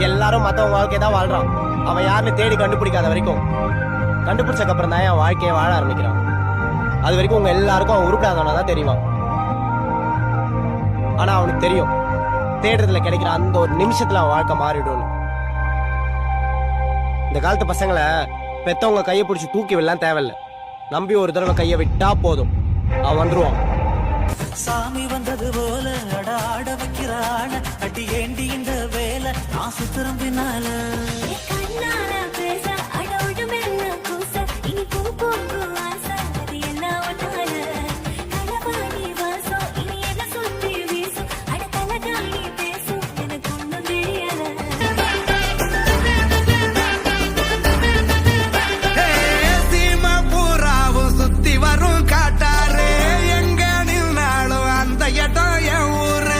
எல்லாரும் மத்தவங்க வாழ்க்கையை தான் வாழ்றான். அவன் யாருன்னு தேடி கண்டுபிடிக்காத வரைக்கும், கண்டுபிடிச்சக்கு அப்புறம் தான் என் வாழ்க்கையை வாழ ஆரம்பிக்கிறான். அது வரைக்கும் உங்க எல்லாருக்கும் அவன் உருப்படாதவனா தான் தெரியுமா. ஆனா அவனுக்கு தெரியும், தேடுறதுல கிடைக்கிற அந்த ஒரு நிமிஷத்துல அவன் வாழ்க்கை மாறிடும். இந்த காலத்து பசங்களை பெத்தவங்க கையை பிடிச்சி தூக்கி விடலாம் தேவையில்ல. நம்பி ஒரு தடவை கையை விட்டா போதும், அவன் வந்துருவான். சாமி வந்தது போல ஆட வைக்கிறான அடி ஏண்டி இந்த வேலை நான் சுத்திரம் பின்னால